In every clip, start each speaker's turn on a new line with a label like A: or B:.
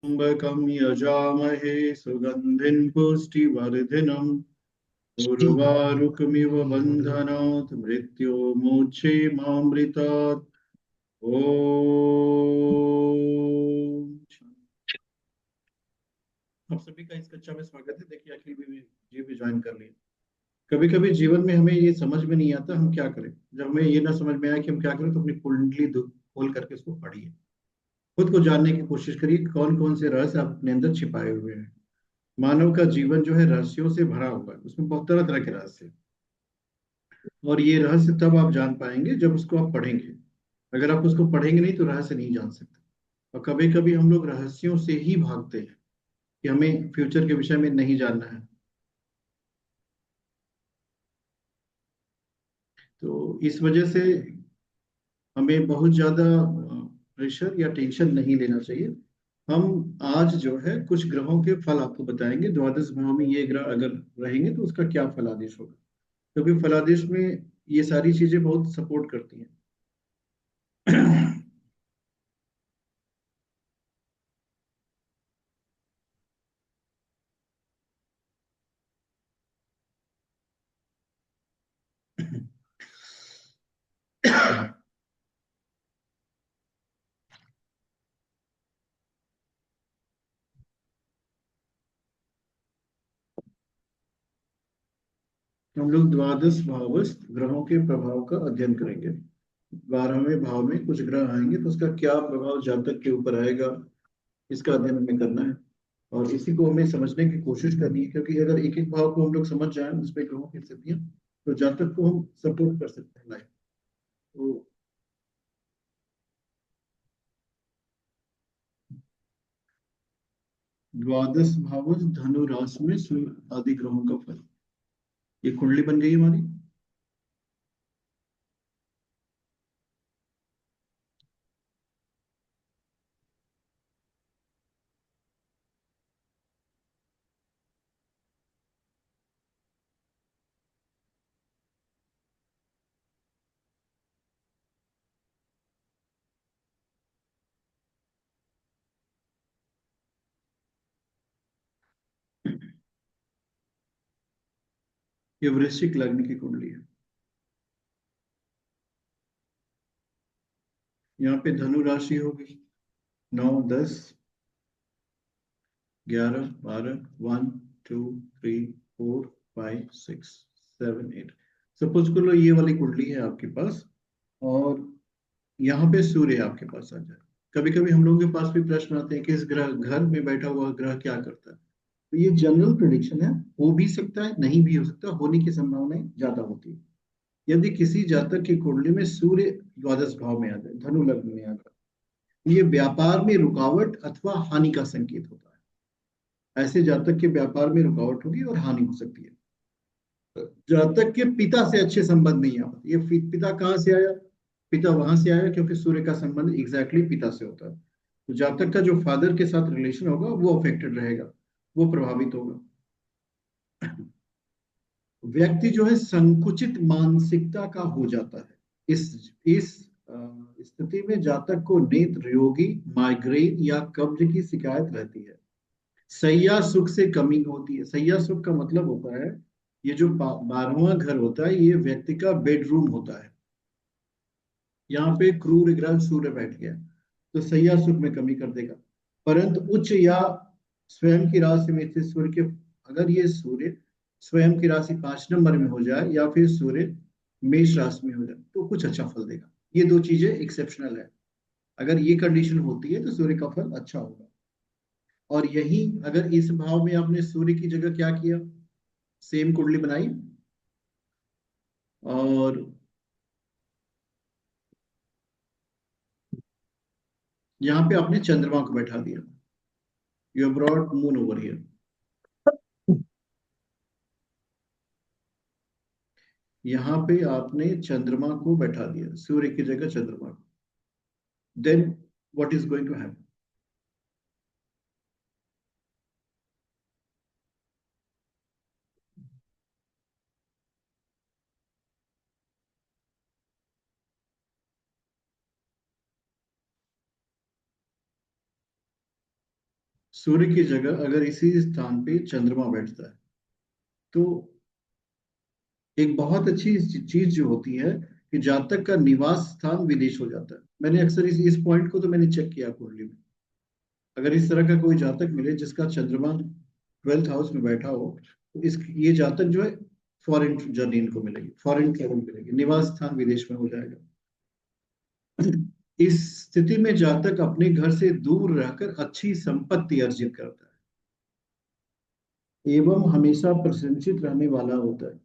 A: त्र्यम्बकं यजामहे सुगन्धिं पुष्टिवर्धिनम् उर्वारुकमिव बन्धनात् मृत्योर्मुक्षेमामृतात्। ओम। आप सभी का इस कक्षा में स्वागत है। देखिए, अखिल भी ज्वाइन कर लिए। कभी कभी जीवन में हमें ये समझ में नहीं आता हम क्या करें। जब हमें ये ना समझ में आए कि हम क्या करें, तो अपनी कुंडली खोल करके उसको पढ़िए। खुद को जानने की कोशिश करिए कौन कौन से रहस्य आप अपने अंदर छिपाए हुए हैं। मानव का जीवन जो है रहस्यों से भरा हुआ है, उसमें बहुत तरह तरह के रहस्य हैं। और ये रहस्य तब आप जान पाएंगे जब उसको आप पढ़ेंगे। अगर आप उसको पढ़ेंगे नहीं तो रहस्य नहीं जान सकते। और कभी कभी हम लोग रहस्यों से ही भागते हैं कि हमें फ्यूचर के विषय में नहीं जानना है। तो इस वजह से हमें बहुत ज्यादा प्रेशर या टेंशन नहीं लेना चाहिए। हम आज जो है कुछ ग्रहों के फल आपको बताएंगे। द्वादश भाव में ये ग्रह अगर रहेंगे तो उसका क्या फलादेश होगा, क्योंकि फलादेश में ये सारी चीजें बहुत सपोर्ट करती हैं। हम लोग द्वादश भावस्थ ग्रहों के प्रभाव का अध्ययन करेंगे। 12वें भाव में कुछ ग्रह आएंगे तो उसका क्या प्रभाव जातक के ऊपर आएगा, इसका अध्ययन हमें करना है। और इसी को हमें समझने की कोशिश करनी है, क्योंकि अगर एक एक भाव को हम लोग समझ जाएं उसमें ग्रहों की स्थितियां, तो जातक को हम सपोर्ट कर सकते हैं लाइफ। तो द्वादश भाव धनु राशि में सूर्य आदि ग्रहों का फल। ये कुंडली बन गई हमारी। ये वृश्चिक लग्न की कुंडली है। यहाँ पे धनु राशि होगी। 9 10 11 12 1 2 3 4 5 6 7 8। सपोज कर लो ये वाली कुंडली है आपके पास, और यहाँ पे सूर्य आपके पास आ जाए। कभी कभी हम लोगों के पास भी प्रश्न आते हैं कि इस ग्रह घर में बैठा हुआ ग्रह क्या करता है। तो ये जनरल प्रिडिक्शन है। हो भी सकता है, नहीं भी हो सकता, होने की संभावनाएं ज्यादा होती है। यदि किसी जातक की कुंडली में सूर्य द्वादश भाव में आ जाए, धनु लग्न में आ जाए, ये व्यापार में रुकावट अथवा हानि का संकेत होता है। ऐसे जातक के व्यापार में रुकावट होगी और हानि हो सकती है। जातक के पिता से अच्छे संबंध नहीं आ पाते। ये पिता कहाँ से आया? पिता वहां से आया क्योंकि सूर्य का संबंध एग्जैक्टली पिता से होता है। तो जातक का जो फादर के साथ रिलेशन होगा वो अफेक्टेड रहेगा, वो प्रभावित होगा। व्यक्ति जो है संकुचित मानसिकता का हो जाता है। इस स्थिति में जातक को नेत्र रोगी, माइग्रेन या कब्ज की शिकायत रहती है। सैया सुख से कमी होती है। सैया सुख का मतलब होता है, ये जो 12वां घर होता है ये व्यक्ति का बेडरूम होता है। यहाँ पे क्रूर ग्रह सूर्य बैठ गया तो सैया सुख में कमी कर देगा। परंतु उच्च या स्वयं की राशि में स्थित सूर्य के, अगर ये सूर्य स्वयं की राशि 5 नंबर में हो जाए या फिर सूर्य मेष राशि में हो जाए तो कुछ अच्छा फल देगा। ये दो चीजें एक्सेप्शनल है। अगर ये कंडीशन होती है तो सूर्य का फल अच्छा होगा। और यही अगर इस भाव में आपने सूर्य की जगह क्या किया, सेम कुंडली बनाई और यहाँ पे आपने चंद्रमा को बैठा दिया। You brought moon over here. यहाँ पे आपने चंद्रमा को बैठा दिया, सूर्य की जगह चंद्रमा को। Then what is going to happen? सूर्य की जगह अगर इसी स्थान पे चंद्रमा बैठता है तो एक बहुत अच्छी चीज जो होती है कि जातक का निवास स्थान विदेश हो जाता है। मैंने अक्सर इस पॉइंट को तो मैंने चेक किया कुंडली में। अगर इस तरह का कोई जातक मिले जिसका चंद्रमा 12th हाउस में बैठा हो तो इस ये जातक जो है फॉरेन जर्नी इनको मिलेगी, फॉरेन ट्रेवल मिलेगी, निवास स्थान विदेश में हो जाएगा। इस स्थिति में जातक अपने घर से दूर रहकर अच्छी संपत्ति अर्जित करता है एवं हमेशा प्रसन्नचित रहने वाला होता है।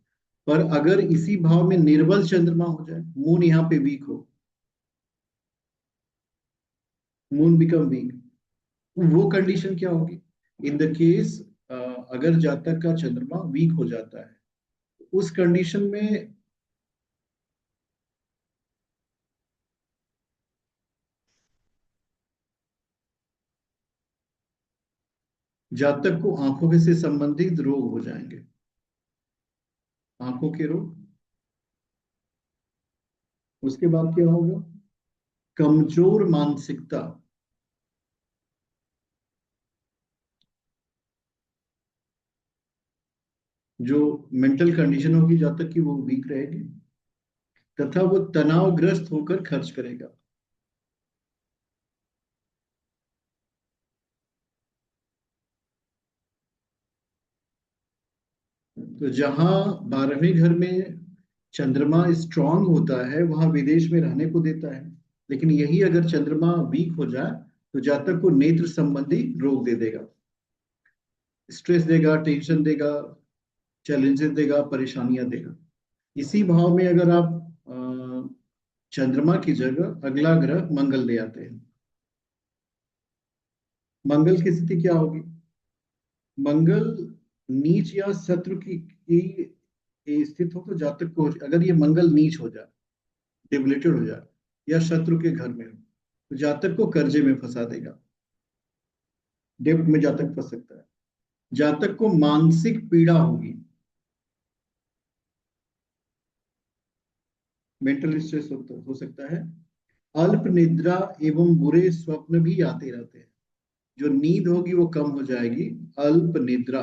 A: पर अगर इसी भाव में निर्बल चंद्रमा हो जाए, मून यहाँ पे वीक हो, मून बिकम वीक, वो कंडीशन क्या होगी? इन द केस अगर जातक का चंद्रमा वीक हो जाता है, उस कंडीशन में जातक को आंखों के से संबंधित रोग हो जाएंगे, आंखों के रोग। उसके बाद क्या होगा? कमजोर मानसिकता, जो मेंटल कंडीशन होगी जातक की वो वीक रहेगी, तथा वो तनावग्रस्त होकर खर्च करेगा। तो जहां 12वें घर में चंद्रमा स्ट्रांग होता है वहां विदेश में रहने को देता है। लेकिन यही अगर चंद्रमा वीक हो जाए तो जातक को नेत्र संबंधी रोग दे देगा, स्ट्रेस देगा, टेंशन देगा, चैलेंजेस देगा, परेशानियां देगा। इसी भाव में अगर आप चंद्रमा की जगह अगला ग्रह मंगल ले आते हैं, मंगल की स्थिति क्या होगी? मंगल नीच या शत्रु की स्थित हो तो जातक को, अगर ये मंगल नीच हो जाए, डिबिलिटेड हो जाए या शत्रु के घर में हो तो जातक को कर्जे में फंसा देगा, डेब्ट में जातक फंस सकता है। जातक को मानसिक पीड़ा होगी, मेंटल स्ट्रेस हो सकता है। अल्प निद्रा एवं बुरे स्वप्न भी आते रहते हैं, जो नींद होगी वो कम हो जाएगी, अल्प निद्रा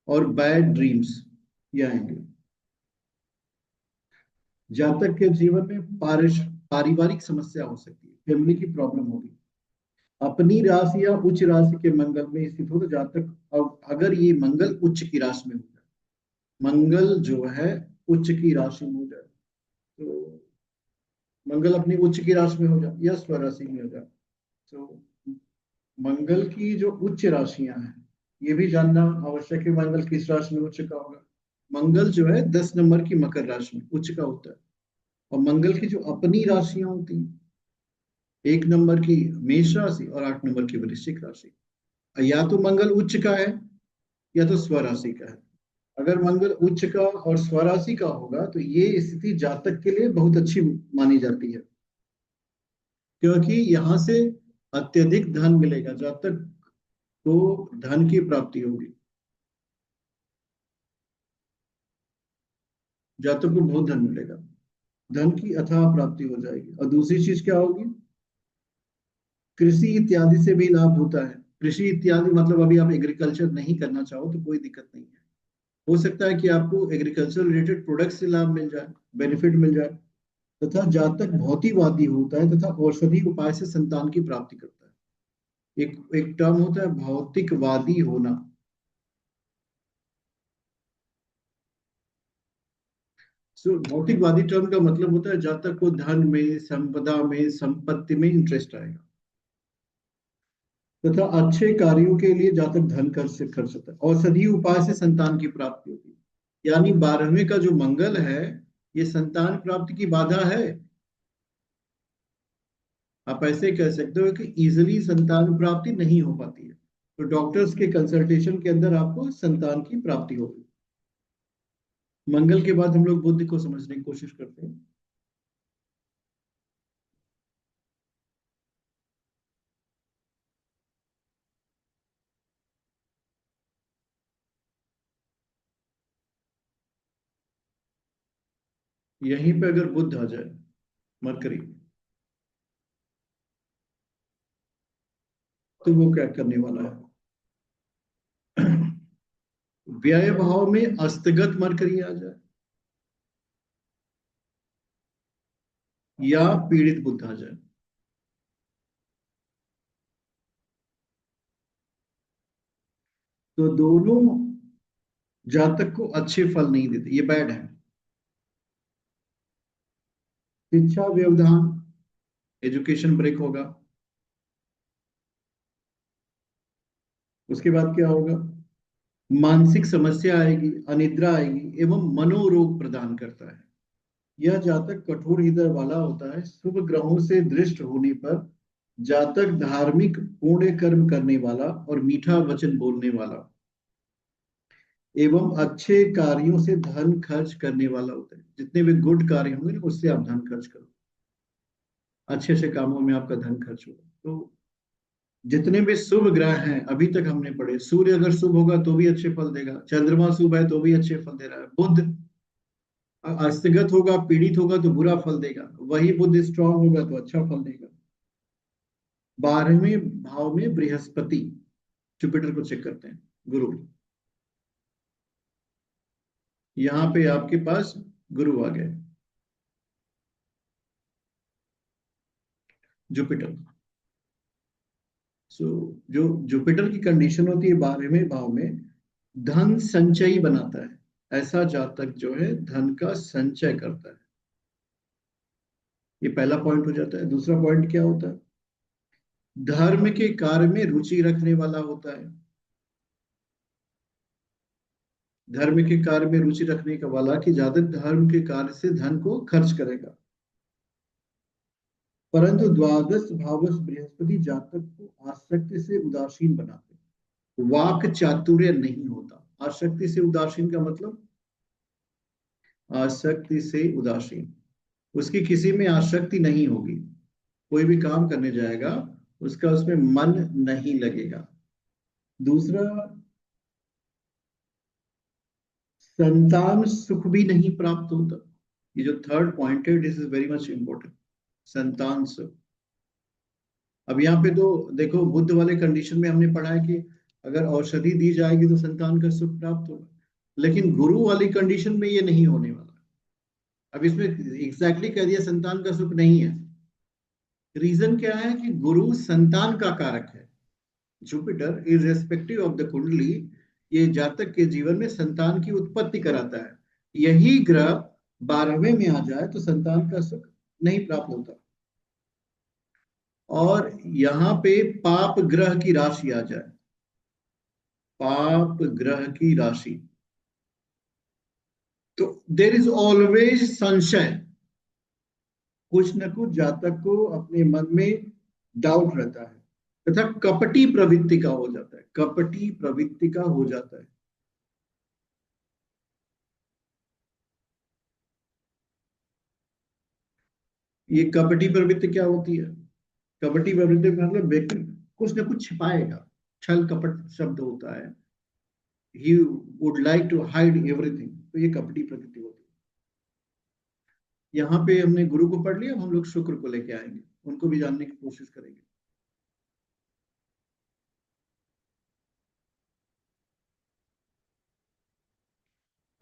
A: और बैड ड्रीम्स ये आएंगे। जातक के जीवन में पारिवारिक समस्या हो सकती है, फैमिली की प्रॉब्लम होगी। अपनी राशि या उच्च राशि के मंगल में स्थित हो तो जातक, अब अगर ये मंगल उच्च की राशि में हो जाए, मंगल जो है उच्च की राशि में हो जाए, तो मंगल अपनी उच्च की राशि में हो जाए या स्वराशि में हो जाए, तो मंगल की जो उच्च राशियां हैं ये भी जानना आवश्यक है, मंगल किस राशि में उच्च का होगा। मंगल जो है 10 नंबर की मकर राशि में उच्च का होता है। और मंगल की जो अपनी राशियां होती हैं, 1 नंबर की मेष राशि और 8 नंबर की वृश्चिक राशि, या तो मंगल उच्च का है या तो स्वराशि का है। अगर मंगल उच्च का और स्वराशि का होगा तो ये स्थिति जातक के लिए बहुत अच्छी मानी जाती है, क्योंकि यहाँ से अत्यधिक धन मिलेगा, जातक को धन की प्राप्ति होगी, जातक को बहुत धन मिलेगा, धन की अथाह प्राप्ति हो जाएगी। और दूसरी चीज क्या होगी? कृषि इत्यादि से भी लाभ होता है। कृषि इत्यादि मतलब अभी आप एग्रीकल्चर नहीं करना चाहो तो कोई दिक्कत नहीं है, हो सकता है कि आपको एग्रीकल्चर रिलेटेड प्रोडक्ट से लाभ मिल जाए, बेनिफिट मिल जाए। तथा जातक भौतिकवादी होता है तथा औषधि उपाय से संतान की प्राप्ति करता है। एक एक टर्म होता है भौतिकवादी होना। सो भौतिकवादी टर्म का मतलब होता है जातक को धन में, संपदा में, संपत्ति में इंटरेस्ट आएगा, तथा अच्छे कार्यों के लिए जातक धन खर्च सकता है। औषधि उपाय से संतान की प्राप्ति होगी, यानी 12वें का जो मंगल है ये संतान प्राप्ति की बाधा है। आप ऐसे कह सकते हो कि इजिली संतान प्राप्ति नहीं हो पाती है, तो डॉक्टर्स के कंसल्टेशन के अंदर आपको संतान की प्राप्ति होगी। मंगल के बाद हम लोग बुद्ध को समझने की कोशिश करते हैं। यहीं पे अगर बुद्ध आ जाए, मरकरी, तो वो क्या करने वाला है? व्यय भाव में अस्तगत मरकरी आ जाए या पीड़ित बुध आ जाए, तो दोनों जातक को अच्छे फल नहीं देते, ये बैड है। शिक्षा व्यवधान, एजुकेशन ब्रेक होगा। उसके बाद क्या होगा? मानसिक समस्या आएगी, अनिद्रा आएगी एवं मनोरोग प्रदान करता है। यह जातक कठोर हृदय वाला होता है। शुभ ग्रहों से दृष्ट होने पर जातक धार्मिक पुण्य कर्म करने वाला और मीठा वचन बोलने वाला एवं अच्छे कार्यों से धन खर्च करने वाला होता है। जितने भी गुड कार्य होंगे ना, उससे आप धन खर्च करो, अच्छे अच्छे कामों में आपका धन खर्च होगा। तो जितने भी शुभ ग्रह हैं अभी तक हमने पढ़े, सूर्य अगर शुभ होगा तो भी अच्छे फल देगा, चंद्रमा शुभ है तो भी अच्छे फल दे रहा है, बुध अस्तगत होगा, पीड़ित होगा तो बुरा फल देगा, वही बुध स्ट्रांग होगा तो अच्छा फल देगा। 12वें भाव में बृहस्पति, जुपिटर को चेक करते हैं, गुरु, यहाँ पे आपके पास गुरु आ गए, जुपिटर। सो जो जुपिटर की कंडीशन होती है 12वें भाव में, धन संचयी बनाता है। ऐसा जातक जो है धन का संचय करता है। ये पहला पॉइंट हो जाता है। दूसरा पॉइंट क्या होता है? धर्म के कार्य में रुचि रखने वाला होता है। धर्म के कार्य में रुचि रखने का वाला कि ज्यादा धर्म के कार्य से धन को खर्च करेगा। परंतु द्वादश भावश बृहस्पति जातक को आसक्ति से उदासीन बनाते हैं। वाक चातुर्य नहीं होता। आसक्ति से उदासीन का मतलब, आसक्ति से उदासीन, उसकी किसी में आसक्ति नहीं होगी। कोई भी काम करने जाएगा, उसका उसमें मन नहीं लगेगा। दूसरा, संतान सुख भी नहीं प्राप्त होता। ये जो थर्ड पॉइंट है, this is very much important. संतान सुख। अब यहाँ पे तो देखो, बुद्ध वाले कंडीशन में हमने पढ़ा है कि अगर औषधि दी जाएगी तो संतान का सुख प्राप्त होगा, लेकिन गुरु वाली कंडीशन में ये नहीं होने वाला। अब इसमें एग्जैक्टली कह दिया संतान का सुख नहीं है। रीजन क्या है? कि गुरु संतान का कारक है। जुपिटर इरेस्पेक्टिव ऑफ द कुंडली, ये जातक के जीवन में संतान की उत्पत्ति कराता है। यही ग्रह 12वें में आ जाए तो संतान का सुख नहीं प्राप्त होता। और यहाँ पे पाप ग्रह की राशि आ जाए, पाप ग्रह की राशि, तो देर इज ऑलवेज संशय। कुछ न कुछ जातक को अपने मन में डाउट रहता है, तथा कपटी प्रवृत्ति का हो जाता है, कपटी प्रवृत्ति का हो जाता है। ये कपटी प्रवृत्ति क्या होती है? कपटी प्रवृत्ति का मतलब व्यक्ति कुछ न कुछ छिपाएगा। छल कपट शब्द होता है। He would like to hide everything, तो ये कपटी प्रवृत्ति होती है। यहाँ पे हमने गुरु को पढ़ लिया, हम लोग शुक्र को लेके आएंगे, उनको भी जानने की कोशिश करेंगे।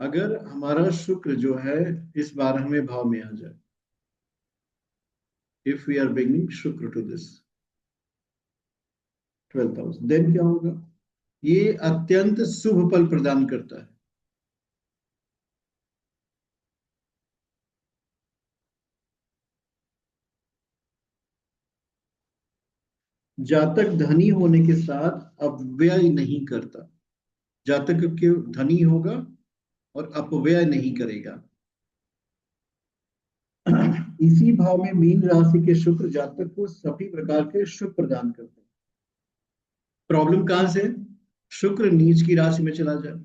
A: अगर हमारा शुक्र जो है इस 12वें भाव में आ जाए, if we are beginning Shukra to this 12th house, then क्या होगा? ये अत्यंत शुभ फल प्रदान करता है। जातक धनी होने के साथ अपव्यय नहीं करता। जातक के धनी होगा और अपव्यय नहीं करेगा। इसी भाव में मीन राशि के शुक्र जातक को सभी प्रकार के सुख प्रदान करते हैं। प्रॉब्लम कहां से? शुक्र नीच की राशि में चला जाए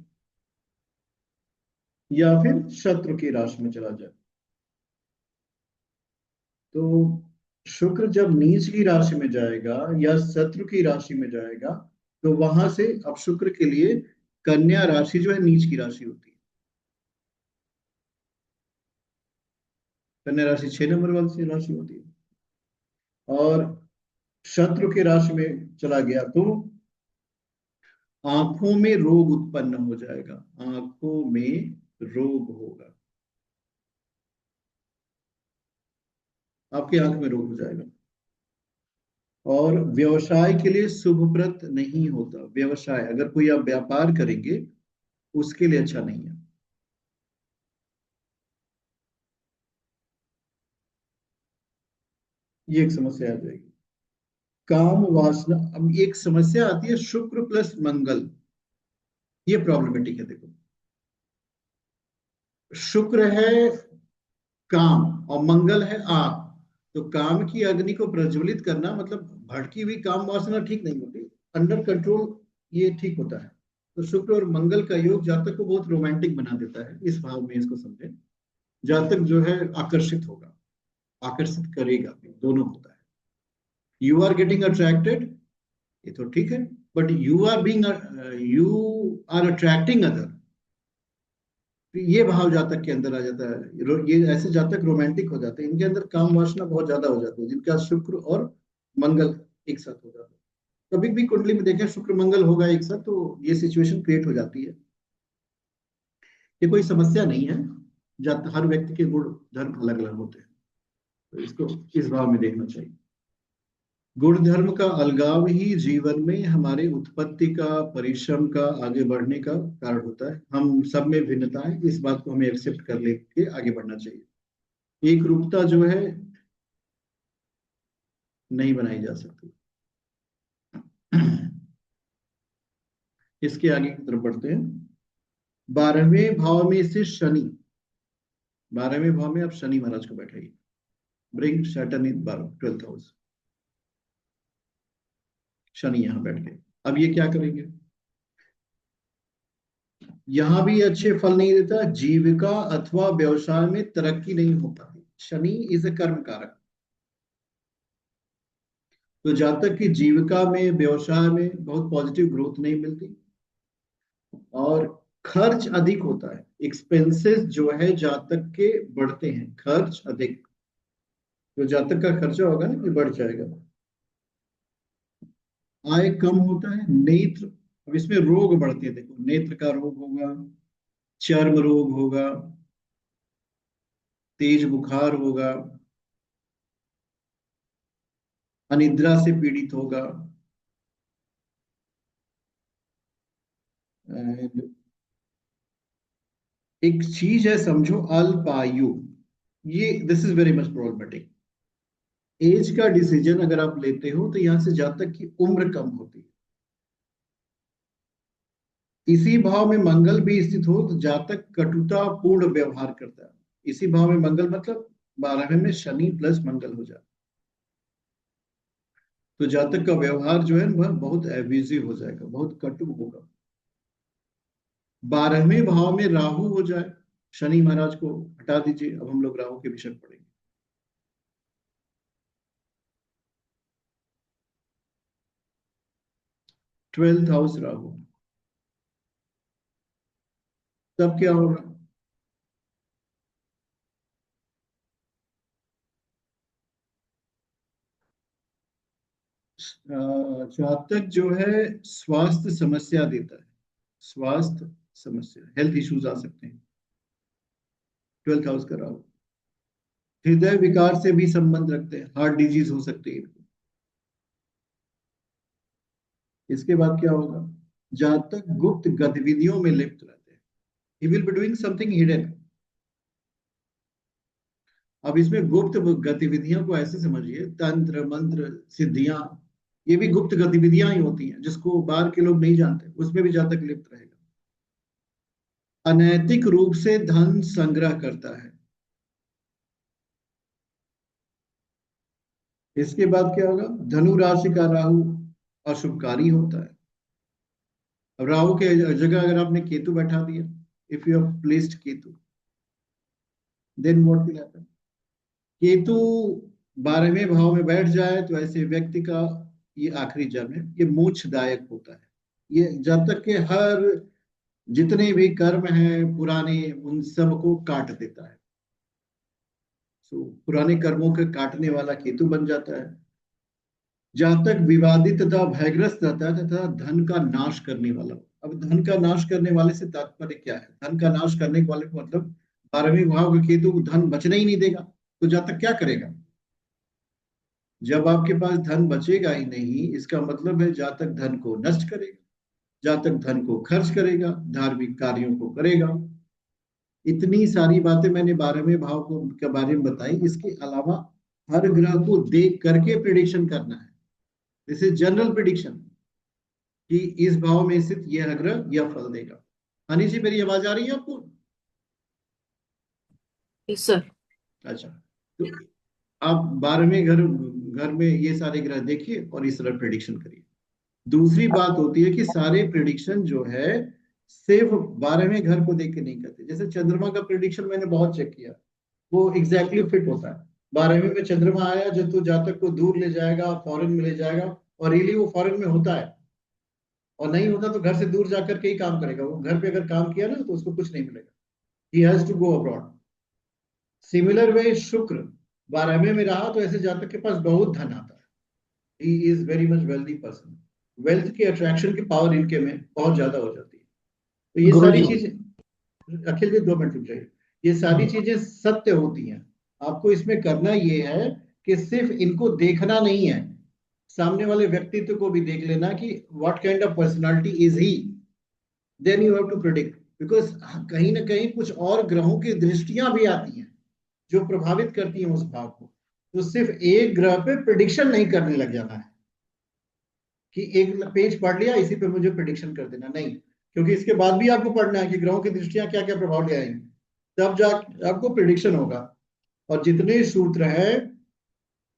A: या फिर शत्रु की राशि में चला जाए। तो शुक्र जब नीच की राशि में जाएगा या शत्रु की राशि में जाएगा, तो वहां से अब शुक्र के लिए कन्या राशि जो है नीच की राशि होती है। कन्या राशि 6 नंबर वाली राशि होती है। और शत्रु के राशि में चला गया तो आंखों में रोग उत्पन्न हो जाएगा, आंखों में रोग होगा, आपकी आंख में रोग हो जाएगा। और व्यवसाय के लिए शुभप्रद नहीं होता, व्यवसाय अगर कोई आप व्यापार करेंगे उसके लिए अच्छा नहीं है। ये एक समस्या आ जाएगी। काम वासना, अब एक समस्या आती है शुक्र प्लस मंगल, ये प्रॉब्लमेटिक है। देखो, शुक्र है काम और मंगल है आग, तो काम की अग्नि को प्रज्वलित करना मतलब भड़की हुई काम वासना ठीक नहीं होती, अंडर कंट्रोल ये ठीक होता है। तो शुक्र और मंगल का योग जातक को बहुत रोमांटिक बना देता है, इस भाव में इसको समझें। जातक जो है आकर्षित होगा, आकर्षित करेगा, दोनों होता है। यू आर गेटिंग अट्रैक्टेड, ये तो ठीक है, but you are attracting other, ये भाव जातक के अंदर आ जाता है। ये ऐसे जातक रोमांटिक हो जाते हैं, इनके अंदर काम वासना बहुत ज्यादा हो जाती है, जिनका शुक्र और मंगल एक साथ हो जाता है। कभी भी कुंडली में देखें शुक्र मंगल होगा एक साथ, तो ये सिचुएशन क्रिएट हो जाती है। ये कोई समस्या नहीं है, हर व्यक्ति के गुण धर्म अलग अलग होते हैं, तो इसको इस भाव में देखना चाहिए। गुण धर्म का अलगाव ही जीवन में हमारे उत्पत्ति का, परिश्रम का, आगे बढ़ने का कारण होता है। हम सब में भिन्नता है, इस बात को हमें एक्सेप्ट कर लेके आगे बढ़ना चाहिए। एक रूपता जो है नहीं बनाई जा सकती। इसके आगे की तरफ बढ़ते हैं। 12वें भाव में से शनि, 12वें भाव में आप शनि महाराज को बैठाइए, ब्रिंग सैटर्न इन 12th हाउस, शनि यहां बैठ गए। अब ये क्या करेंगे, यहां भी अच्छे फल नहीं देता, जीविका अथवा व्यवसाय में तरक्की नहीं हो पाती। शनि इज अ कर्म कारक, तो जातक की जीविका में, व्यवसाय में बहुत पॉजिटिव ग्रोथ नहीं मिलती, और खर्च अधिक होता है, एक्सपेंसेस जो है जातक के बढ़ते हैं, खर्च अधिक, जो जातक का खर्चा होगा ना ये बढ़ जाएगा। आय कम होता है, नेत्र, अब इसमें रोग बढ़ते हैं, देखो नेत्र का रोग होगा, चर्म रोग होगा, तेज बुखार होगा, अनिद्रा से पीड़ित होगा, and एक चीज है समझो, अल्पायु, ये this is very much problematic. Age का डिसीजन अगर आप लेते हो तो यहां से जातक की उम्र कम होती है। इसी भाव में मंगल भी स्थित हो तो जातक कटुता पूर्ण व्यवहार करता है। इसी भाव में मंगल मतलब 12वें में शनि प्लस मंगल हो जाए, तो जातक का व्यवहार जो है वह बहुत एब्यूजिव हो जाएगा, बहुत कटु होगा। 12वें भाव में राहु हो जाए, शनि महाराज को हटा दीजिए, अब हम लोग राहु के विषय में पढ़ेंगे। 12th हाउस राहु, तब क्या होगा, जातक जो है स्वास्थ्य समस्या देता है, स्वास्थ्य समस्या, हेल्थ इश्यूज आ सकते हैं। 12th हाउस का राहु हृदय विकार से भी संबंध रखते हैं, हार्ट डिजीज हो सकती है इनको। इसके बाद क्या होगा, जातक गुप्त गतिविधियों में लिप्त रहते हैं, he will be doing something hidden. अब इसमें गुप्त गतिविधियों को ऐसे समझिए, तंत्र मंत्र सिद्धियां, ये भी गुप्त गतिविधियां ही होती हैं, जिसको बाहर के लोग नहीं जानते, उसमें भी जातक लिप्त रहेगा। अनैतिक रूप से धन संग्रह करता है। इसके बाद क्या होगा, धनु राशि का राहु अशुभकारी होता है। अब राहु के जगह अगर आपने केतु बैठा दिया, if you have placed Ketu, then what will happen, Ketu 12वें भाव में बैठ जाए तो ऐसे व्यक्ति का ये आखिरी जन्म है, ये मोक्षदायक होता है। ये जब तक के हर जितने भी कर्म हैं पुराने, उन सबको काट देता है। सो पुराने कर्मों के काटने वाला केतु बन जाता है। जातक विवादित तथा भयग्रस्त रहता है तथा धन का नाश करने वाला हो। अब धन का नाश करने वाले से तात्पर्य क्या है? धन का नाश करने वाले को मतलब 12वें भाव का केतु को धन बचने ही नहीं देगा, तो जातक क्या करेगा? जब आपके पास धन बचेगा ही नहीं, इसका मतलब है जातक धन को नष्ट करेगा, जातक धन को खर्च करेगा, धार्मिक कार्यों को करेगा। इतनी सारी बातें मैंने 12वें भाव को के बारे में बताई। इसके अलावा हर ग्रह को देख करके प्रिडिक्शन करना है। दिस इज जनरल प्रिडिक्शन कि इस भाव में स्थित यह ग्रह यह फल देगा। हनी जी, मेरी आवाज आ रही है आपको?
B: Yes sir.
A: अच्छा, तो आप 12वें घर घर में ये सारे ग्रह देखिए और इस तरह प्रिडिक्शन करिए। दूसरी बात होती है कि सारे प्रिडिक्शन जो है सिर्फ 12वें घर को देख के नहीं करते। जैसे चंद्रमा का प्रिडिक्शन मैंने बहुत चेक किया, वो एग्जैक्टली फिट होता है। 12वें में चंद्रमा आया जो तो जातक को दूर ले जाएगा, फॉरेन में ले जाएगा, और रियली वो फॉरेन में होता है। और नहीं होता तो घर से दूर जाकर के ही काम करेगा। वो घर पे अगर काम किया ना तो उसको कुछ नहीं मिलेगा। He has to go abroad. Similar way Shukra 12वें में रहा तो ऐसे जातक के पास बहुत धन आता है। He is very much wealthy person. Wealth की अट्रैक्शन की पावर इनके में बहुत ज्यादा हो जाती है। तो ये सारी
B: गुरुजी।
A: चीजें, अखिल जी 2 मिनट रुक जाइए। ये सारी
B: हम्म।
A: चीजें सत्य होती हैं। आपको इसमें करना ये है कि सिर्फ इनको देखना नहीं है, सामने वाले व्यक्तित्व को भी देख लेना कि what kind of personality is he. Then you have to predict, because कहीं ना कहीं कुछ और ग्रहों की दृष्टियां भी आती हैं जो प्रभावित करती हैं उस भाव को। तो सिर्फ एक ग्रह पे प्रिडिक्शन नहीं करने लग जाना है कि एक पेज पढ़ लिया इसी पे मुझे प्रिडिक्शन कर देना, नहीं। क्योंकि इसके बाद भी आपको पढ़ना है कि ग्रहों की दृष्टियां क्या क्या प्रभाव ले आएंगी, तब जा आपको प्रिडिक्शन होगा। और जितने सूत्र है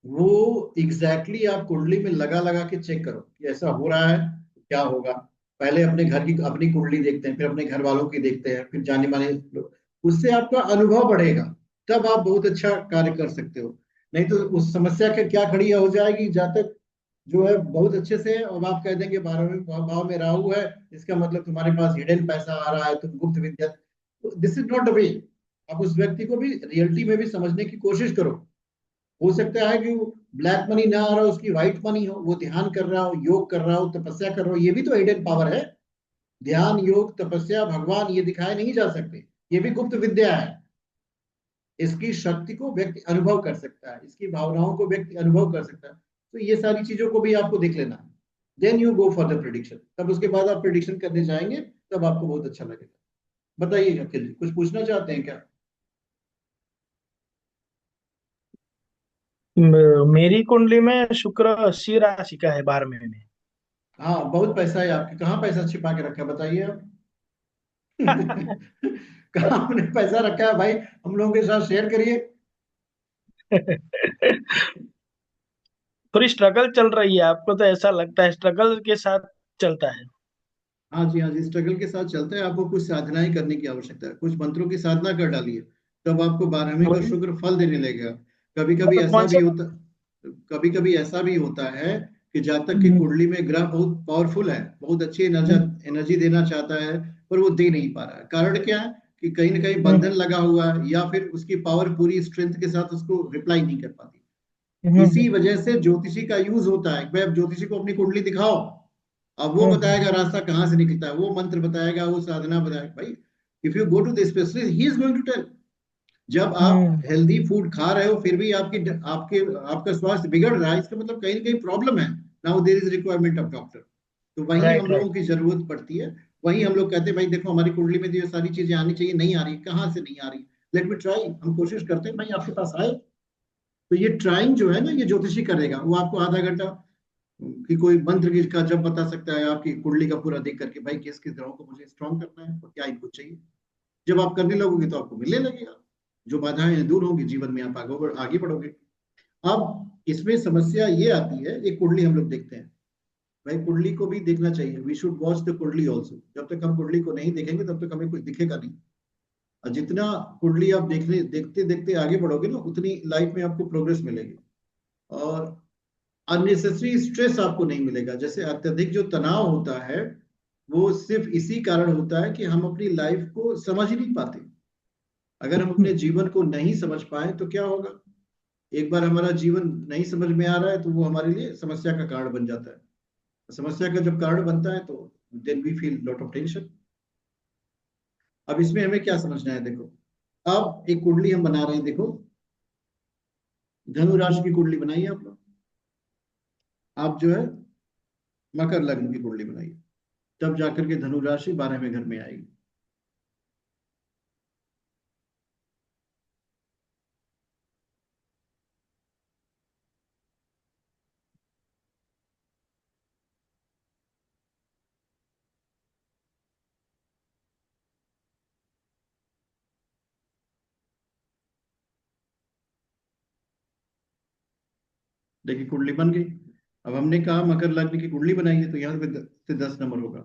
A: वो एग्जैक्टली आप कुंडली में लगा लगा के चेक करो कि ऐसा हो रहा है तो क्या होगा। पहले अपने घर की अपनी कुंडली देखते हैं, फिर अपने घर वालों की देखते हैं, फिर जाने माने लोग। उससे आपका अनुभव बढ़ेगा, तब आप बहुत अच्छा कार्य कर सकते हो। नहीं तो उस समस्या के क्या खड़ी हो जाएगी, जातक जो है बहुत अच्छे से है और आप कह देंगे 12वें भाव में राहु है, इसका मतलब तुम्हारे पास हिडन पैसा आ रहा है, तुम गुप्त विद्या। This is not the way. आप उस व्यक्ति को भी रियलिटी में भी समझने की कोशिश करो। हो सकता है कि वो ब्लैक मनी ना आ रहा हो, उसकी व्हाइट मनी हो, वो ध्यान कर रहा हो, योग कर रहा हो, तपस्या कर रहा हो, ये भी तो हिडन पावर है। ध्यान, योग, तपस्या, भगवान ये दिखाए नहीं जा सकते, ये भी गुप्त विद्या है। इसकी शक्ति को व्यक्ति अनुभव कर सकता है, इसकी भावनाओं को व्यक्ति अनुभव कर सकता है। तो ये सारी चीजों को भी आपको देख लेना है। Then you go for the prediction. तब उसके बाद आप प्रिडिक्शन करने जाएंगे, तब आपको बहुत अच्छा लगेगा। बताइए अखिल जी, कुछ पूछना चाहते हैं क्या?
B: मेरी कुंडली में शुक्र 80 राशि का है 12वें में।
A: हाँ, बहुत पैसा है आपके। कहाँ पैसा छिपा के रखा है बताइए आप। कहाँ आपने पैसा रखा है भाई? हम लोगों के साथ शेयर करिए।
B: थोड़ी स्ट्रगल चल रही है, आपको तो ऐसा लगता है स्ट्रगल के साथ चलता है।
A: हाँ जी, हाँ जी, स्ट्रगल के साथ चलता है। आपको कुछ साधनाएं करने की आवश्यकता है, कुछ मंत्रों की साधना कर डालिए, तब आपको 12वें का
B: वही।
A: शुक्र फल देने लगेगा। कभी कभी ऐसा
B: कौन
A: भी
B: सा?
A: होता कभी कभी ऐसा भी होता है कि जातक की
B: हम्म।
A: कुंडली में ग्रह बहुत पावरफुल है, बहुत अच्छी एनर्जी एनर्जी देना चाहता है, पर वो दे नहीं पा रहा है। कारण क्या है कि कहीं ना कहीं
B: हम्म।
A: बंधन लगा हुआ है, या फिर उसकी पावर पूरी स्ट्रेंथ के साथ उसको रिप्लाई नहीं कर पाती। इसी
B: हम्म।
A: वजह से ज्योतिषी का यूज होता है। भाई अब ज्योतिषी को अपनी कुंडली दिखाओ, अब वो बताएगा
B: हम्म।
A: रास्ता कहाँ से निकलता है, वो मंत्र बताएगा, वो साधना बताएगा। भाई if you go to the specialist he is going to tell. जब आप
B: हम्म।
A: हेल्दी फूड खा रहे हो फिर भी आपकी आपके आपका स्वास्थ्य बिगड़ रहा है, इसका मतलब कहीं ना कहीं प्रॉब्लम है। Now there is requirement of doctor. तो वहीं हम
B: राइट राइट।
A: लोगों की जरूरत पड़ती है। वहीं हम लोग कहते हैं भाई देखो हमारी कुंडली में तो ये सारी चीजें आनी चाहिए, नहीं आ रही, कहाँ से नहीं आ रही, लेट मी ट्राई। हम कोशिश करते हैं भाई आपके पास आए। तो ये ट्राइंग जो है ना, ये ज्योतिषी करेगा। वो आपको आधा घंटा कि कोई मंत्र की का जब बता सकता है आपकी कुंडली का पूरा देख करके, भाई किस किस ग्रहों को मुझे स्ट्रॉन्ग करना है और क्या इनको चाहिए। जब आप करने लगोगे तो आपको मिलने लगेगा, जो बाधाएं दूर होंगी, जीवन में आप आगे बढ़ोगे। अब इसमें समस्या ये आती है, एक कुंडली हम लोग देखते हैं, भाई कुंडली को भी देखना चाहिए। वी शुड वॉच द कुंडली ऑल्सो। जब तक हम कुंडली को नहीं देखेंगे तब तक हमें कुछ दिखेगा नहीं। और जितना कुंडली आप देखते देखते आगे बढ़ोगे ना, उतनी लाइफ में आपको प्रोग्रेस मिलेगी। और अननेसेसरी स्ट्रेस आपको नहीं मिलेगा। जैसे अत्यधिक जो तनाव होता है वो सिर्फ इसी कारण होता है कि हम अपनी लाइफ को समझ ही नहीं पाते। अगर हम अपने जीवन को नहीं समझ पाए तो क्या होगा? एक बार हमारा जीवन नहीं समझ में आ रहा है तो वो हमारे लिए समस्या का कारण बन जाता है। समस्या का जब कारण बनता है तो then we feel lot of tension. अब इसमें हमें क्या समझना है, देखो अब एक कुंडली हम बना रहे हैं, देखो धनु राशि की कुंडली बनाइए आप लोग। आप जो है मकर लग्न की कुंडली बनाइए, तब जाकर के धनु राशि 12वें घर में आएगी। देखिए कुंडली बन गई। अब हमने कहा मकर लग्न की कुंडली बनाइए, तो यहाँ पे से 10 नंबर होगा।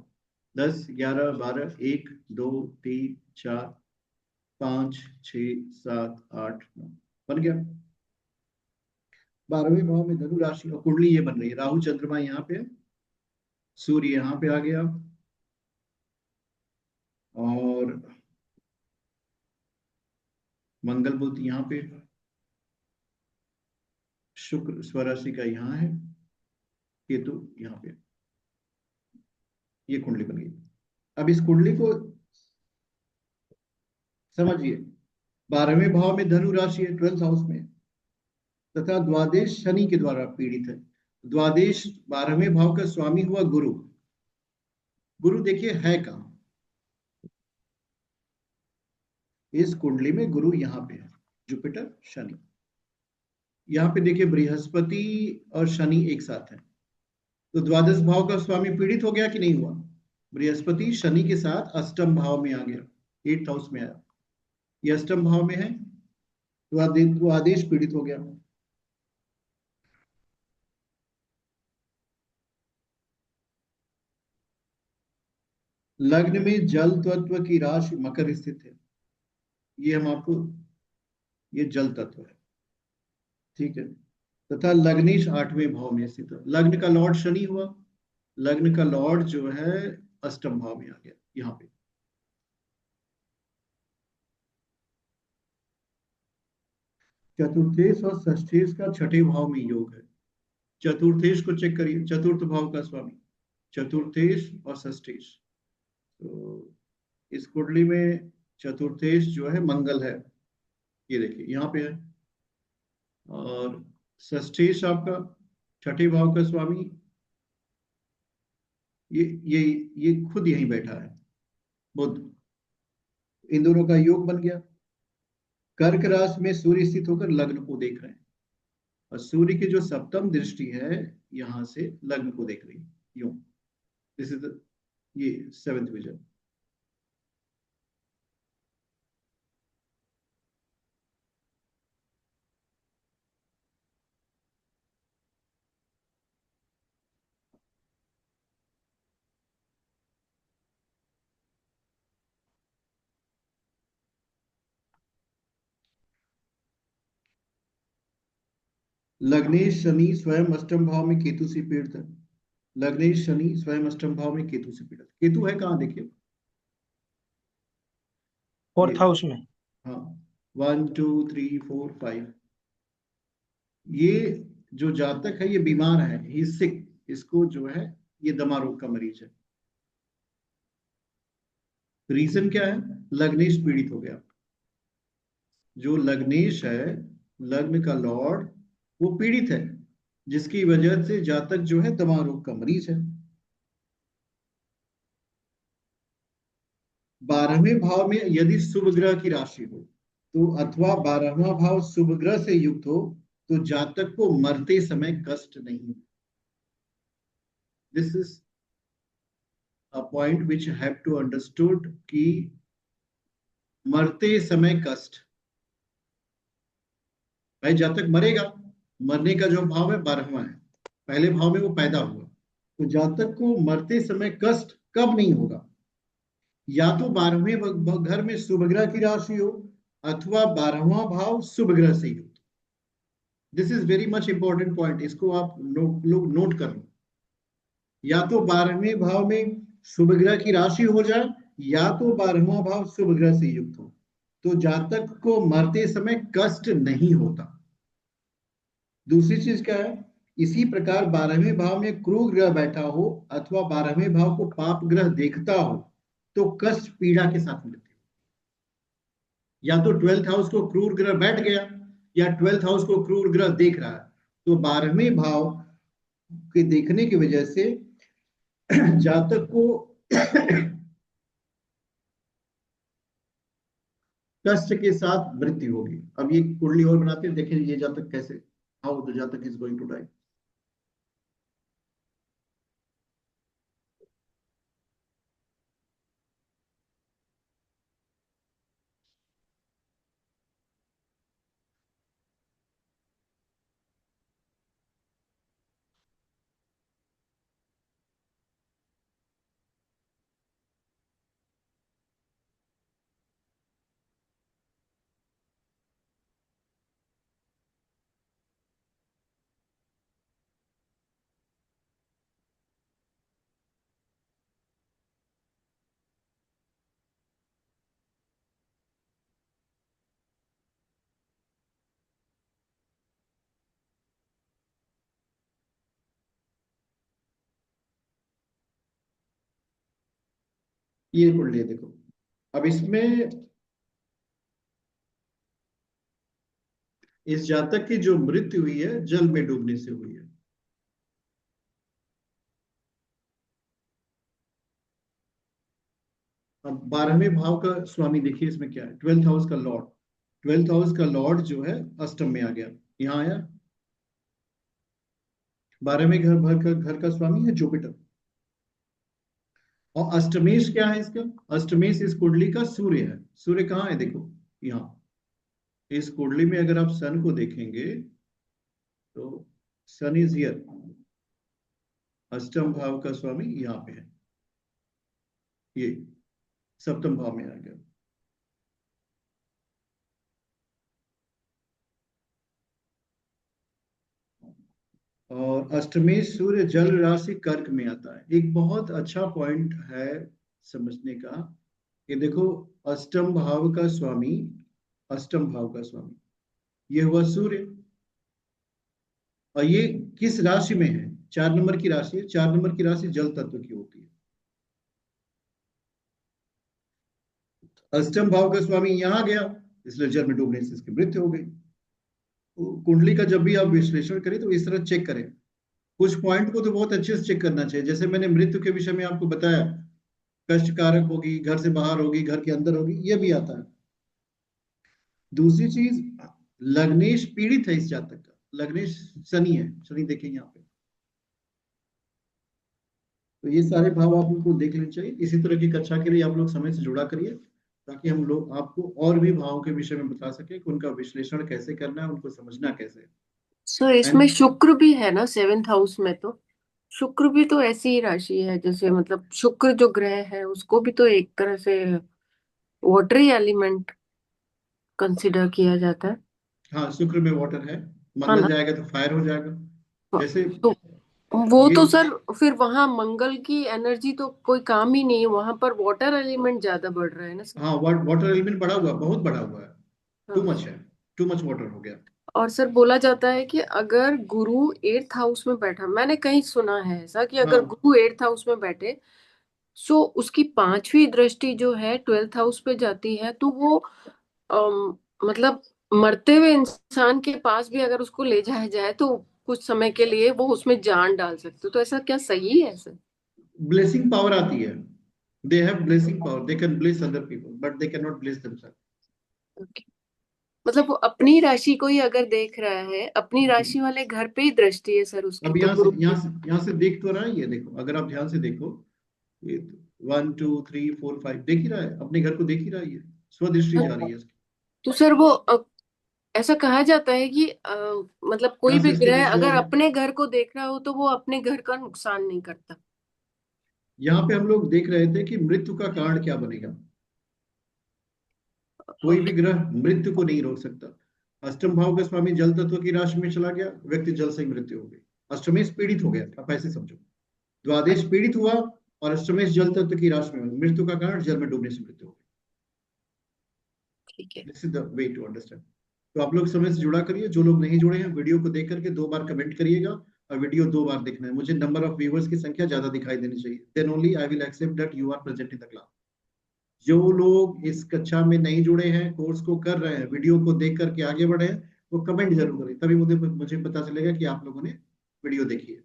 A: 10, 11, 12, 1, 2, 3, 4, 5, 6, 7, 8, 9 बन गया। 12वें भाव में धनु राशि और कुंडली ये बन रही है। राहु चंद्रमा यहाँ पे है, सूर्य यहाँ पे आ गया, और मंगल बुध यहाँ पे, शुक्र स्वराशि का यहाँ है, केतु यहाँ पे। ये कुंडली बन गई। अब इस कुंडली को समझिए। 12वें भाव में धनु राशि है, 12th हाउस में, तथा द्वादश शनि के द्वारा पीड़ित है। द्वादश 12वें भाव का स्वामी हुआ गुरु। गुरु देखिए है कहाँ, इस कुंडली में गुरु यहाँ पे है, जुपिटर शनि। यहाँ पे देखिए बृहस्पति और शनि एक साथ है, तो द्वादश भाव का स्वामी पीड़ित हो गया कि नहीं हुआ। बृहस्पति शनि के साथ अष्टम भाव में आ गया, 8th हाउस में आया, ये अष्टम भाव में है, तो आदेश पीड़ित हो गया। लग्न में जल तत्व की राशि मकर स्थित है, ये हम आपको, ये जल तत्व है, ठीक है। तथा लग्नेश 8वें भाव में स्थित है। लग्न का लॉर्ड शनि हुआ, लग्न का लॉर्ड जो है अष्टम भाव में आ गया यहाँ पे। चतुर्थेश और षष्ठेश का 6ठे भाव में योग है। चतुर्थेश को चेक करिए, चतुर्थ भाव का स्वामी, चतुर्थेश और षष्ठेश। तो इस कुंडली में चतुर्थेश जो है मंगल है, ये देखिए यहाँ पे है, और षष्ठेश आपका 6ठे भाव का स्वामी, ये ये ये खुद यहीं बैठा है, बुध। इन दोनों का योग बन गया। कर्क राशि में सूर्य स्थित होकर लग्न को देख रहे हैं, और सूर्य की जो सप्तम दृष्टि है यहां से लग्न को देख रही है, यूं। दिस इज ये 7th विजन। लग्नेश शनि स्वयं अष्टम भाव में केतु से पीड़ित है। लग्नेश शनि स्वयं अष्टम भाव में केतु से पीड़ित। केतु है कहाँ देखिए,
B: 4th
A: ये,
B: हाउस में।
A: हाँ, 1, 2, 3, 4, 5। ये जो जातक है ये बीमार है, ही सिक, इसको जो है ये दमा रोग का मरीज है। रीजन क्या है, लग्नेश पीड़ित हो गया। जो लग्नेश है, लग्न का लॉर्ड, वो पीड़ित है, जिसकी वजह से जातक जो है दमा रोग का मरीज है। 12वें भाव में यदि शुभ ग्रह की राशि हो, तो अथवा 12वां भाव शुभ ग्रह से युक्त हो, तो जातक को मरते समय कष्ट नहीं। This is a point which have to understood कि मरते समय कष्ट, भाई जातक मरेगा, मरने का जो भाव है 12वां है, पहले भाव में वो पैदा हुआ, तो जातक को मरते समय कष्ट कब नहीं होगा, या तो 12वें घर में शुभ ग्रह की राशि हो, अथवा 12वां भाव शुभ ग्रह से युक्त। This is very much important point, इसको आप लोग नोट कर लो। या तो 12वें भाव में शुभ ग्रह की राशि हो जाए, या तो 12वां भाव शुभ ग्रह से युक्त हो, तो जातक को मरते समय कष्ट नहीं होता। दूसरी चीज क्या है, इसी प्रकार 12वें भाव में क्रूर ग्रह बैठा हो अथवा 12वें भाव को पाप ग्रह देखता हो तो कष्ट पीड़ा के साथ मिलती है। या तो 12th हाउस को क्रूर ग्रह बैठ गया या 12th हाउस को क्रूर ग्रह देख रहा है, तो 12वें भाव के देखने की वजह से जातक को कष्ट के साथ मृत्यु होगी। अब ये कुंडली और बनाते हैं, देखें ये जातक कैसे, हाउ द जातक इज गोइंग टू डाई। ये कुंडली है, देखो। अब इसमें इस जातक की जो मृत्यु हुई है जल में डूबने से हुई है। अब 12वें भाव का स्वामी देखिए इसमें क्या है, 12th हाउस का लॉर्ड। 12th हाउस का लॉर्ड जो है अष्टम में आ गया, यहाँ आया। 12वें घर का स्वामी है जुपिटर। और अष्टमेश क्या है इसका, अष्टमेश इस कुंडली का सूर्य है। सूर्य कहाँ है, देखो यहाँ। इस कुंडली में अगर आप सन को देखेंगे तो सन इज हियर, अष्टम भाव का स्वामी यहाँ पे है, ये सप्तम भाव में आ गया। और अष्टमेश सूर्य जल राशि कर्क में आता है। एक बहुत अच्छा पॉइंट है समझने का, ये देखो अष्टम भाव का स्वामी, अष्टम भाव का स्वामी ये हुआ सूर्य। और ये किस राशि में है, 4 नंबर की राशि है। 4 नंबर की राशि जल तत्व की होती है। अष्टम भाव का स्वामी यहाँ गया, इसलिए जल में डूबने से इसकी मृत्यु हो गई। तो कुंडली का जब भी आप विश्लेषण करें तो इस तरह चेक करें। कुछ पॉइंट को तो बहुत अच्छे से चेक करना चाहिए, जैसे मैंने मृत्यु के विषय में आपको बताया, कष्ट कारक होगी, घर से बाहर होगी, घर के अंदर होगी, ये भी आता है। दूसरी चीज, लग्नेश पीड़ित है इस जातक का, लग्नेश शनि है, शनि देखेंगे यहाँ पे। तो ये सारे भाव आप लोग को देख लेने चाहिए। इसी तरह की कक्षा के लिए आप लोग समय से जुड़ा करिए, ताकि हम लोग आपको और भी भावों के विषय में बता सके कि उनका विश्लेषण कैसे करना है, उनको समझना कैसे है।
C: सर इसमें
A: एंड
C: शुक्र भी है ना 7th हाउस में, तो शुक्र भी तो ऐसी ही राशि है, जैसे मतलब शुक्र जो ग्रह है उसको भी तो एक तरह से वाटरी एलिमेंट कंसिडर किया जाता है।
A: हाँ, शुक्र में वाटर है,
C: हाँ
A: मंगल
C: ना।
A: जाएगा तो फायर हो जाएगा।
C: हाँ,
A: जैसे
C: तो वो
A: ये,
C: तो सर फिर वहां मंगल की एनर्जी तो कोई काम ही नहीं है, वहां पर वाटर एलिमेंट ज्यादा बढ़ रहा है ना सर।
A: हाँ, वाटर एलिमेंट बढ़ा हुआ है, बहुत बढ़ा हुआ है। टू
C: हाँ।
A: मच है, टू मच वाटर हो गया।
C: और सर बोला जाता है कि अगर गुरु 8th हाउस में बैठा, मैंने कहीं सुना है ऐसा कि अगर
A: हाँ,
C: गुरु 8th हाउस में बैठे, सो उसकी 5वीं दृष्टि जो है 12th हाउस पे जाती है, तो वो मतलब मरते हुए इंसान के पास भी अगर उसको ले जाया जाए तो कुछ समय के लिए वो उसमें जान डाल सकते, तो ऐसा क्या सही है सर?
A: ब्लेसिंग पावर आती है। They have blessing power, they can bless other people but they can not bless themselves.
C: Okay. मतलब वो अपनी राशि को ही अगर देख रहा है, अपनी राशि वाले घर पे ही दृष्टि है सर उसकी,
A: अब
C: तो
A: यहाँ से
C: गुरु
A: यहाँ
C: की।
A: से यहाँ से देख तो रहा है, ये देखो अगर आप ध्यान से देखो, ये 1 2 3 4 5 देख ही रहा है, अपने घर को देख ही रहा है, ये स्वदृष्टि जा रही है इसकी।
C: तो सर वो ऐसा कहा जाता है कि मतलब कोई
A: यहाँ
C: भी
A: से इसकी
C: ग्रह
A: जो
C: अगर अपने घर को देख रहा हो तो वो अपने घर का नुकसान नहीं करता।
A: यहाँ पे हम लोग देख रहे थे कि मृत्यु का कारण क्या बनेगा। कोई भी
C: ओके।
A: ग्रह मृत्यु को नहीं रोक सकता। अष्टम भाव का स्वामी जल तत्व की राशि में चला गया, व्यक्ति जल से ही मृत्यु हो गई। अष्टमेश पीड़ित हो गया, आप ऐसे समझो, द्वादश पीड़ित हुआ और अष्टमेश जल तत्व की राशि में, मृत्यु का कारण जल में डूबने से मृत्यु हो
C: ठीक है।
A: गई। This is the way to understand. तो आप लोग समय से जुड़ा करिए। जो लोग नहीं जुड़े हैं, वीडियो को देख करके 2 बार कमेंट करिएगा, और वीडियो 2 बार देखना है। मुझे नंबर ऑफ व्यूअर्स की संख्या ज्यादा दिखाई देनी चाहिए, then only I will accept that you are present in the class. जो लोग इस कक्षा में नहीं जुड़े हैं, कोर्स को कर रहे हैं, वीडियो को देख करके आगे बढ़े हैं, वो कमेंट जरूर करें, तभी मुझे मुझे पता चलेगा कि आप लोगों ने वीडियो देखी है।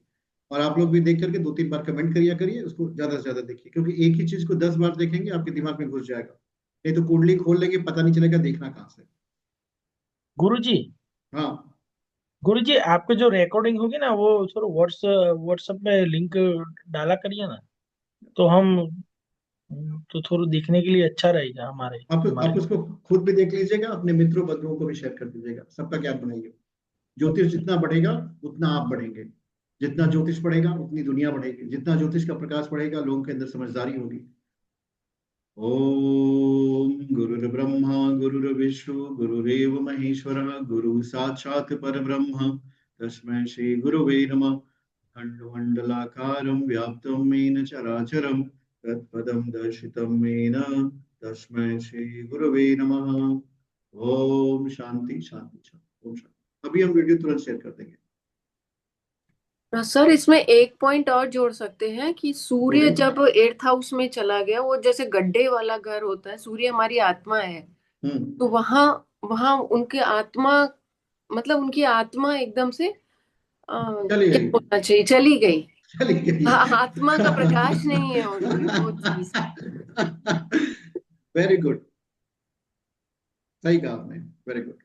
A: और आप लोग भी देख करके 2-3 बार कमेंट करिए करिए, उसको ज्यादा से ज्यादा देखिए, क्योंकि एक ही चीज को 10 बार देखेंगे आपके दिमाग में घुस जाएगा, नहीं तो कुंडली खोल लेंगे, पता नहीं चलेगा देखना कहाँ से।
B: गुरुजी,
A: हाँ,
B: गुरुजी आपके जो रिकॉर्डिंग होगी ना, वो थोड़ा व्हाट्सएप में लिंक डाला करिए ना, तो हम तो थोड़ा देखने के लिए अच्छा रहेगा हमारे
A: आप
B: हमारे लिए।
A: उसको खुद भी देख लीजिएगा, अपने मित्रों बंधुओं को भी शेयर कर दीजिएगा, सबका ज्ञान बढ़ाइए। ज्योतिष जितना बढ़ेगा उतना आप बढ़ेंगे, जितना ज्योतिष बढ़ेगा उतनी दुनिया बढ़ेगी, जितना ज्योतिष का प्रकाश बढ़ेगा लोगों के अंदर समझदारी होगी। ओम गुरुर्ब्रह्मा गुरुर्विष्णु गुरुरेव महेश्वर गुरु साक्षात् परब्रह्म तस्मै श्री गुरुवे नमः। खण्डमण्डलाकारं व्याप्तं येन चराचरं तत्पदं दर्शितं येन तस्मै श्री गुरुवे नमः। ओम शांति शांति शांति, ओम शांति। अभी हम वीडियो तुरंत शेयर कर देंगे।
C: सर इसमें एक पॉइंट और जोड़ सकते हैं कि सूर्य
A: बोलिए।
C: जब 8th हाउस में चला गया, वो जैसे गड्ढे वाला घर होता है, सूर्य हमारी आत्मा है।
A: हम्म।
C: तो वहां वहां उनके आत्मा, मतलब उनकी आत्मा एकदम से
A: चली
C: क्या
A: गई।
C: बोलना चाहिए, चली गई।
A: चली गई।
C: आत्मा का प्रकाश नहीं है उसमें, वो चीज।
A: वेरी गुड, सही कहा आपने, वेरी गुड।